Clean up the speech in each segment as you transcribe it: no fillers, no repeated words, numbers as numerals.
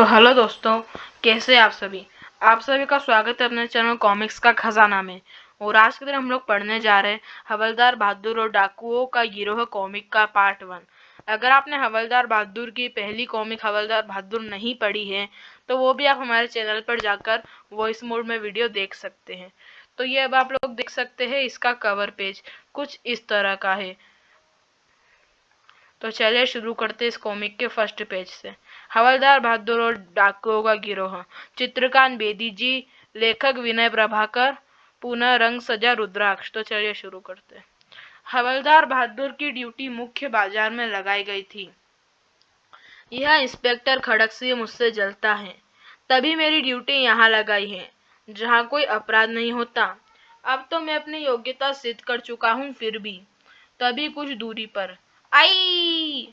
Hello दोस्तों, कैसे आप सभी। आप सभी का स्वागत है अपने चैनल कॉमिक्स का खजाना में। और आज के दिन हम लोग पढ़ने जा रहे हैं हवलदार बहादुर और डाकुओं का गिरोह कॉमिक का पार्ट 1। अगर आपने हवलदार बहादुर की पहली कॉमिक हवलदार बहादुर नहीं पढ़ी है तो वो भी आप हमारे चैनल पर जाकर वॉइस मोड में वीडियो देख सकते हैं। तो ये अब आप लोग देख सकते हैं, इसका कवर पेज कुछ इस तरह का है। तो चलिए शुरू करते इस कॉमिक के फर्स्ट पेज से। हवलदार बहादुर और डाकुओं का गिरोह, चित्रकार बेदी जी, लेखक विनय प्रभाकर, पुनः रंग सजा रुद्राक्ष। तो चलिए शुरू करते हैं। हवलदार बहादुर की ड्यूटी मुख्य बाजार में लगाई गई थी। यह इंस्पेक्टर खड़गसिंह मुझसे जलता है, तभी मेरी ड्यूटी यहाँ लगाई है जहाँ कोई अपराध नहीं होता। अब तो मैं अपनी योग्यता सिद्ध कर चुका हूँ, फिर भी तभी कुछ दूरी पर आई,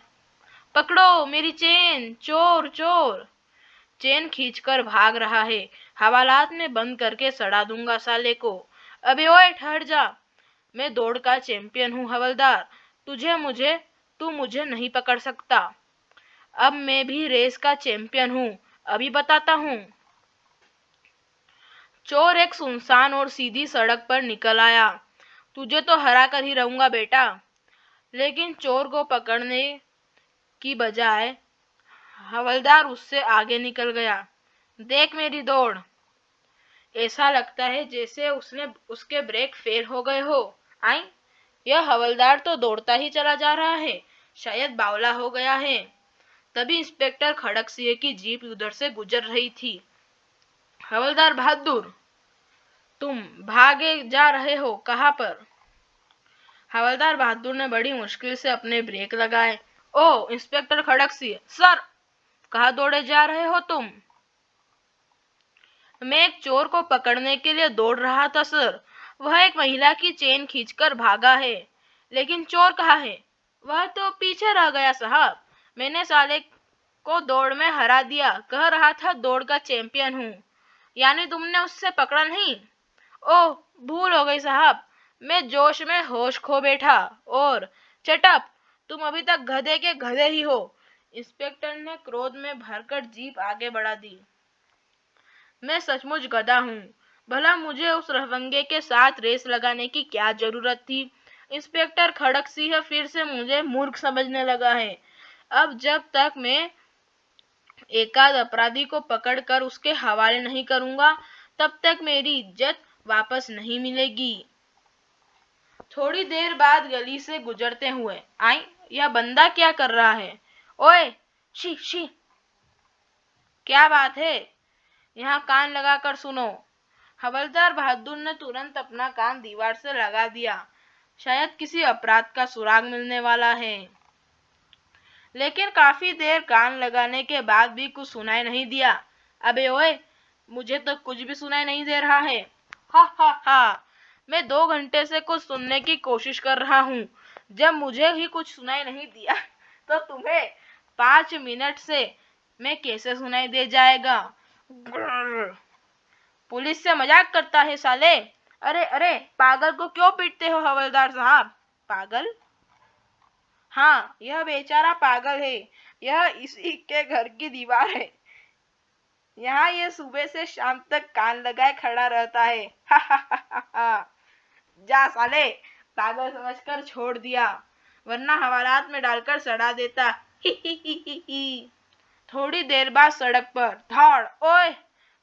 पकड़ो मेरी चेन, चोर चोर। चेन खींचकर भाग रहा है, हवालात में बंद करके सड़ा दूंगा साले को। अबे ओए ठहर जा, मैं दौड़ का चैंपियन हूँ हवलदार, तू मुझे नहीं पकड़ सकता। अब मैं भी रेस का चैंपियन हूँ, अभी बताता हूँ। चोर एक सुनसान और सीधी सड़क पर निकल आया। तुझे तो हरा कर ही रहूंगा बेटा। लेकिन चोर को पकड़ने की बजाय हवलदार उससे आगे निकल गया। देख मेरी दौड़, ऐसा लगता है जैसे उसके ब्रेक फेल हो गए हो। आई, यह हवलदार तो दौड़ता ही चला जा रहा है, शायद बावला हो गया है। तभी इंस्पेक्टर खड़गसिंह की जीप उधर से गुजर रही थी। हवलदार बहादुर, तुम भागे जा रहे हो, कहाँ पर। हवलदार बहादुर ने बड़ी मुश्किल से अपने ब्रेक लगाए। ओ इंस्पेक्टर खड़गसिंह सर, कहाँ दौड़े जा रहे हो तुम। मैं एक चोर को पकड़ने के लिए दौड़ रहा था सर। वह एक महिला की चेन खींचकर भागा है। लेकिन चोर कहाँ है। वह तो पीछे रह गया साहब। मैंने साले को दौड़ में हरा दिया, कह रहा था दौड़ का चैंपियन हूँ। यानी तुमने उससे पकड़ा नहीं। ओह, भूल हो गई साहब, मैं जोश में होश खो बैठा। और चटप, तुम अभी तक गधे के गधे ही हो। इंस्पेक्टर ने क्रोध में भरकर जीप आगे बढ़ा दी। मैं सचमुच गधा हूँ, भला मुझे उस रहवंगे के साथ रेस लगाने की क्या जरूरत थी। इंस्पेक्टर खड़गसिंह फिर से मुझे मूर्ख समझने लगा है। अब जब तक मैं एकाध अपराधी को पकड़कर उसके हवाले नहीं करूंगा, तब तक मेरी इज्जत वापस नहीं मिलेगी। थोड़ी देर बाद गली से गुजरते हुए आई, यह बंदा क्या कर रहा है। ओए शी शी, क्या बात है, यहाँ कान लगाकर सुनो। हवलदार बहादुर ने तुरंत अपना कान दीवार से लगा दिया। शायद किसी अपराध का सुराग मिलने वाला है। लेकिन काफी देर कान लगाने के बाद भी कुछ सुनाई नहीं दिया। अबे ओए, मुझे तो कुछ भी सुनाई नहीं दे रहा है। हा हा हा, मैं 2 घंटे से कुछ सुनने की कोशिश कर रहा हूँ। जब मुझे ही कुछ सुनाई नहीं दिया तो तुम्हें 5 मिनट से मैं कैसे सुनाई दे जाएगा। पुलिस से मजाक करता है साले। अरे अरे, पागल को क्यों पीटते हो हवलदार साहब। पागल? हाँ, यह बेचारा पागल है। यह इसी के घर की दीवार है। यहाँ ये सुबह से शाम तक कान लगाए खड़ा रहता है। हा हा हा हा। जा साले, पागल समझकर छोड़ दिया, वरना हवालात में डालकर सड़ा देता। ही ही ही ही ही। थोड़ी देर बाद सड़क पर धाड़। ओए,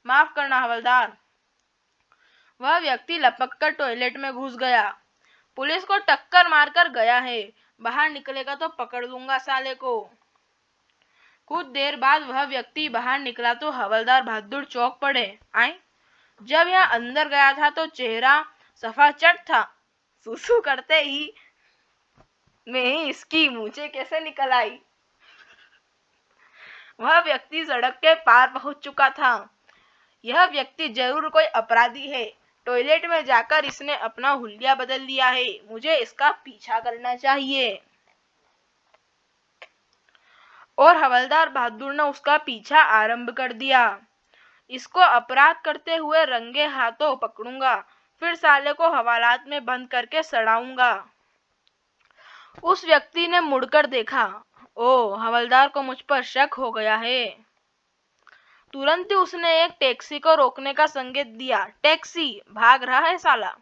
माफ करना हवलदार। वह व्यक्ति लपककर टॉयलेट में घुस गया। पुलिस को टक्कर मारकर गया है, बाहर निकलेगा तो पकड़ लूंगा साले को। कुछ देर बाद वह व्यक्ति बाहर निकला तो हवलदार बहादुर चौंक पड़े। आए, जब यह अंदर गया था तो चेहरा सफाचट था। सुसु करते ही में इसकी मूंछें कैसे निकल आई। वह व्यक्ति सड़क के पार पहुंच चुका था। यह व्यक्ति जरूर कोई अपराधी है। टॉयलेट में जाकर इसने अपना हुलिया बदल लिया है। मुझे इसका पीछा करना चाहिए। और हवलदार बहादुर ने उसका पीछा आरंभ कर दिया। इसको अपराध करते हुए रंगे हाथों पकड़ूंगा, फिर साले को हवालात में बंद करके सड़ाऊंगा। उस व्यक्ति ने मुड़कर देखा। ओ, हवलदार को मुझ पर शक हो गया है। तुरंत ही उसने एक टैक्सी को रोकने का संकेत दिया। टैक्सी! भाग रहा है साला।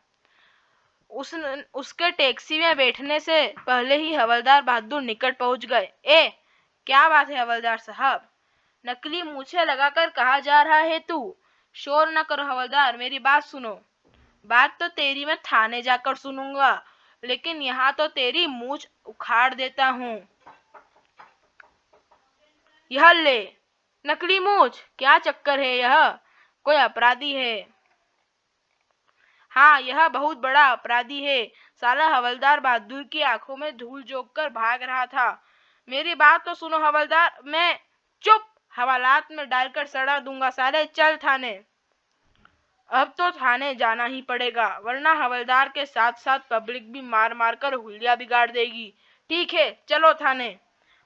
उसके टैक्सी में बैठने से पहले ही हवलदार बहादुर निकट पहुंच गए। ए, क्या बात है हवलदार साहब? नकली मूछें लगाकर कहा जा रहा है तू। शोर न करो हवलदार, मेरी बात सुनो। बात तो तेरी मैं थाने जाकर सुनूंगा, लेकिन यहाँ तो तेरी मूछ उखाड़ देता हूँ। यह ले। नकली मूछ? क्या चक्कर है यह? कोई अपराधी है? हाँ, यह बहुत बड़ा अपराधी है। साला हवलदार बहादुर की आंखों में धूल झोंक कर भाग रहा था। मेरी बात तो सुनो हवलदार। मैं चुप! हवालात में डालकर सड़ा दूंगा साले। चल थाने। अब तो थाने जाना ही पड़ेगा, वरना हवलदार के साथ साथ पब्लिक भी मार मार कर हुलिया बिगाड़ देगी। ठीक है, चलो थाने।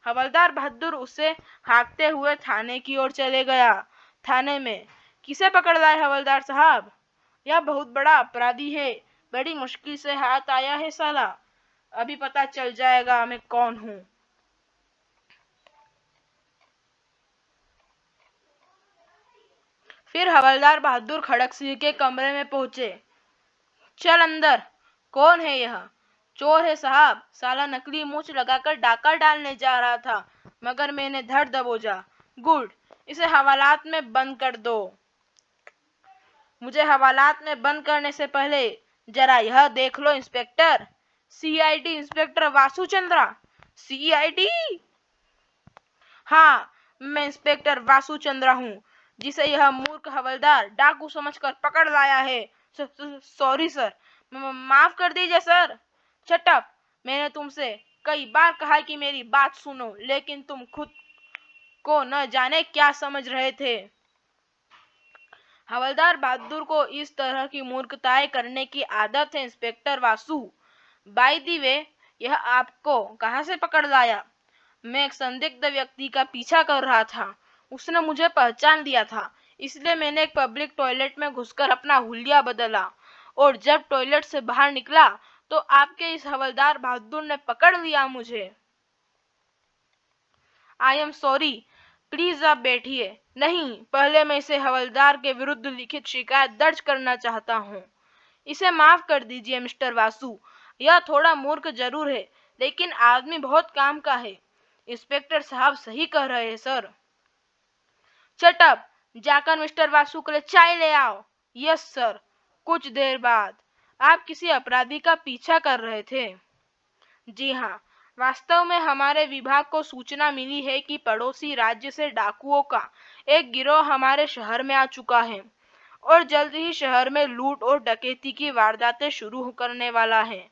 हवलदार बहादुर उसे हाँकते हुए थाने की ओर चले गया। थाने में किसे पकड़ लाए हवलदार साहब? यह बहुत बड़ा अपराधी है। बड़ी मुश्किल से हाथ आया है साला। अभी पता चल जाएगा मैं कौन हूँ। फिर हवलदार बहादुर खड़क सिंह के कमरे में पहुंचे। चल अंदर। कौन है यह? चोर है साहब। साला नकली मूछ लगाकर डाका डालने जा रहा था, मगर मैंने धर दबोचा। गुड। इसे हवालात में बंद कर दो। मुझे हवालात में बंद करने से पहले जरा यह देख लो inspector. CID inspector Vasu Chandra. CID? हाँ, मैं इंस्पेक्टर वासु चंद्रा हूँ, जिसे यह मूर्ख हवलदार डाकू समझकर पकड़ लाया है। Sorry sir. माफ कर दीजिए सर। Shut up! मैंने तुमसे कई बार कहा कि मेरी बात सुनो, लेकिन तुम खुद को न जाने क्या समझ रहे थे। हवलदार बहादुर को इस तरह की मूर्खताएं करने की आदत है inspector Vasu. By the way, यह आपको कहाँ से पकड़ लाया? मैं एक संदिग्ध व्यक्ति का पीछा कर रहा था। उसने मुझे पहचान लिया था, इसलिए मैंने एक पब्लिक टॉयलेट में घुसकर अपना हुलिया बदला, और जब टॉयलेट से बाहर निकला तो आपके इस हवलदार बहादुर ने पकड़ लिया मुझे। I am sorry. प्लीज आप बैठिए। नहीं, पहले मैं इसे हवलदार के विरुद्ध लिखित शिकायत दर्ज करना चाहता हूँ। इसे माफ कर दीजिए मिस्टर वासु। यह थोड़ा मूर्ख जरूर है, लेकिन आदमी बहुत काम का है। इंस्पेक्टर साहब सही कह रहे हैं सर। Shut up! जाकर मिस्टर वासु के लिए चाय ले आओ। Yes sir. कुछ देर बाद, आप किसी अपराधी का पीछा कर रहे थे? जी हाँ, वास्तव में हमारे विभाग को सूचना मिली है कि पड़ोसी राज्य से डाकुओं का एक गिरोह हमारे शहर में आ चुका है और जल्द ही शहर में लूट और डकैती की वारदातें शुरू करने वाला है।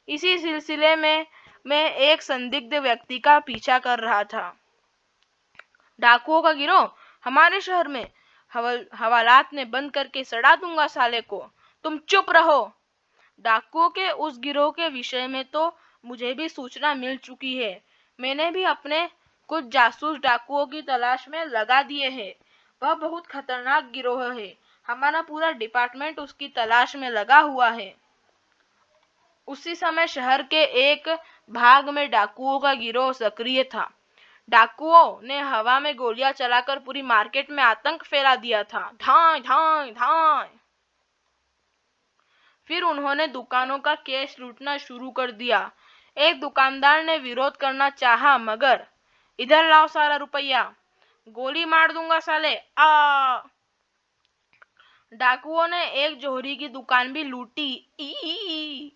इसी सिलसिले में मैं एक संदिग्ध व्यक्ति का पीछा कर रहा था। डाकुओं का गिरोह हमारे शहर में? हवालात में बंद करके सड़ा दूंगा साले को। तुम चुप रहो। डाकुओं के उस गिरोह के विषय में तो मुझे भी सूचना मिल चुकी है। मैंने भी अपने कुछ जासूस डाकुओं की तलाश में लगा दिए हैं। वह बहुत खतरनाक गिरोह है। हमारा पूरा डिपार्टमेंट उसकी तलाश में लगा हुआ है। उसी समय शहर के एक भाग में डाकुओं का गिरोह सक्रिय था। डाकुओं ने हवा में गोलियां चलाकर पूरी मार्केट में आतंक फैला दिया था। धाय धाय धाय। फिर उन्होंने दुकानों का कैश लूटना शुरू कर दिया। एक दुकानदार ने विरोध करना चाहा, मगर इधर लाओ सारा रुपया, गोली मार दूंगा साले। आ! डाकुओं ने एक जोहरी की दुकान भी लूटी। ई!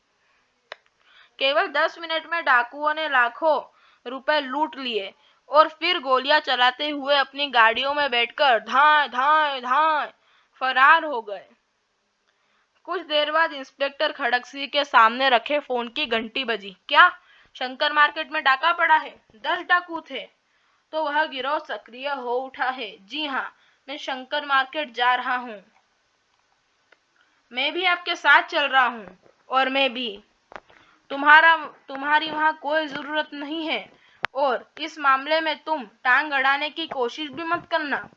केवल 10 मिनट में डाकुओं ने लाखों रुपए लूट लिए और फिर गोलियां चलाते हुए अपनी गाड़ियों में बैठकर धाय धाय धाय फरार हो गए। कुछ देर बाद इंस्पेक्टर खड़क सिंह के सामने रखे फोन की घंटी बजी। क्या? शंकर मार्केट में डाका पड़ा है? 10 डाकू थे? तो वह गिरोह सक्रिय हो उठा है। जी हाँ, मैं शंकर मार्केट जा रहा हूँ। मैं भी आपके साथ चल रहा हूँ। और मैं भी। तुम्हारी वहाँ कोई जरूरत नहीं है, और इस मामले में तुम टांग अड़ाने की कोशिश भी मत करना।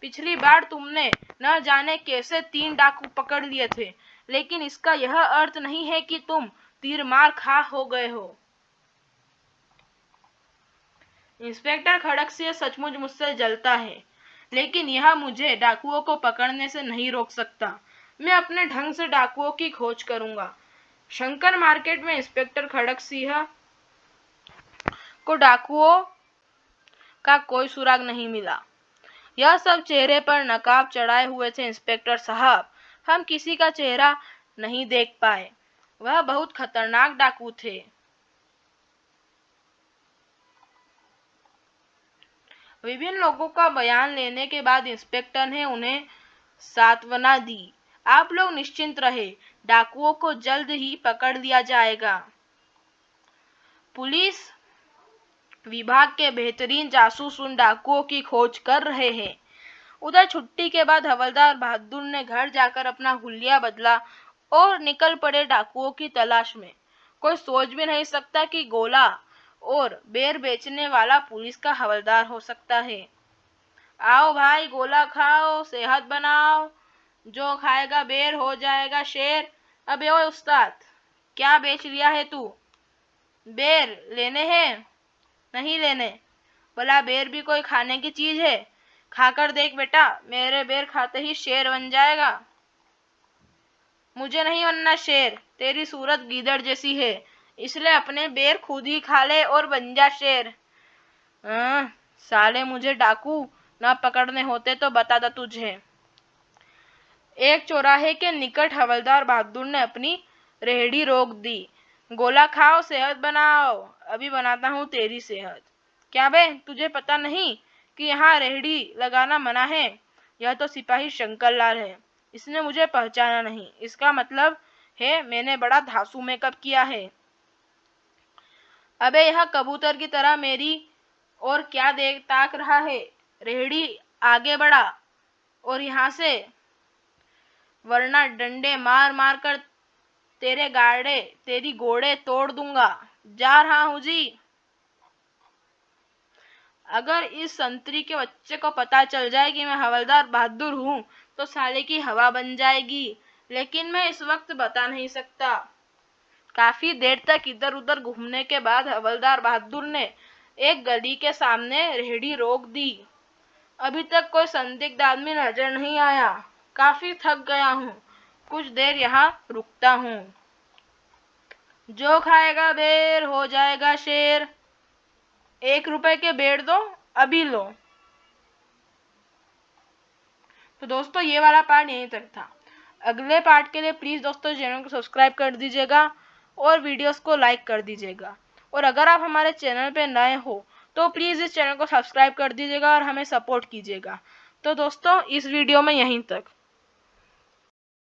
पिछली बार तुमने न जाने कैसे 3 डाकू पकड़ लिए थे, लेकिन इसका यह अर्थ नहीं है कि तुम तीर मार खा हो गए हो। इंस्पेक्टर खड़क सिंह सचमुच मुझसे जलता है। लेकिन यह मुझे डाकुओं को पकड़ने से नहीं रोक सकता। मैं अपने ढंग से डाकुओं की खोज करूंगा। शंकर मार्केट में इंस्पेक्टर खड़क सिंह को डाकुओं का कोई सुराग नहीं मिला। यह सब चेहरे पर नकाब चढ़ाए हुए थे इंस्पेक्टर साहब। हम किसी का चेहरा नहीं देख पाए। वह बहुत खतरनाक डाकू थे। विभिन्न लोगों का बयान लेने के बाद इंस्पेक्टर ने उन्हें सांत्वना दी। आप लोग निश्चिंत रहे, डाकुओं को जल्द ही पकड़ लिया जाएगा। पुलिस विभाग के बेहतरीन जासूस उन डाकुओं की खोज कर रहे हैं। उधर छुट्टी के बाद हवलदार बहादुर ने घर जाकर अपना हुलिया बदला और निकल पड़े डाकुओं की तलाश में। कोई सोच भी नहीं सकता कि गोला और बेर बेचने वाला पुलिस का हवलदार हो सकता है। आओ भाई, गोला खाओ, सेहत बनाओ, जो खाएगा बेर हो जाएगा शेर। अबे ओए उस्ताद, क्या बेच लिया है तू? बेर लेने हैं? नहीं लेने? भला बेर भी कोई खाने की चीज है? खाकर देख बेटा, मेरे बेर खाते ही शेर बन जाएगा। मुझे नहीं बनना शेर, तेरी सूरत गीदड़ जैसी है, इसलिए अपने बेर खुद ही खा ले और बन जा शेर। साले, मुझे डाकू न पकड़ने होते तो बताता तुझे। एक चौराहे के निकट हवलदार बहादुर ने अपनी रेहड़ी रोक दी। गोला खाओ, सेहत बनाओ, अभी बनाता हूँ तेरी सेहत। क्या बे, तुझे पता नहीं कि यहाँ रेहड़ी लगाना मना है? यह तो सिपाही शंकर लाल है। इसने मुझे पहचाना नहीं। इसका मतलब है मैंने बड़ा धांसू मेकअप किया है। अबे, यह कबूतर की तरह मेरी और क्या देख ताक रहा है? रेहड़ी आगे बढ़ा और यहाँ से, वरना डंडे मार मार कर तेरी गोड़े तोड़ दूंगा। जा रहा हूँ जी। अगर इस संतरी के बच्चे को पता चल जाए कि मैं हवलदार बहादुर हूँ तो साले की हवा बन जाएगी, लेकिन मैं इस वक्त बता नहीं सकता। काफी देर तक इधर उधर घूमने के बाद हवलदार बहादुर ने एक गली के सामने रेहड़ी रोक दी। अभी तक कोई संदिग्ध आदमी नजर नहीं आया। काफी थक गया हूँ, कुछ देर यहाँ रुकता हूँ। जो खाएगा बेर हो जाएगा शेर। 1 रुपए के बेर दो, अभी लो। तो दोस्तों, ये वाला पार्ट यहीं तक था। अगले पार्ट के लिए प्लीज दोस्तों चैनल को सब्सक्राइब कर दीजिएगा और वीडियोस को लाइक कर दीजिएगा। और अगर आप हमारे चैनल पे नए हो तो प्लीज इस चैनल को सब्सक्राइब कर दीजिएगा और हमें सपोर्ट कीजिएगा। तो दोस्तों, इस वीडियो में यहीं तक।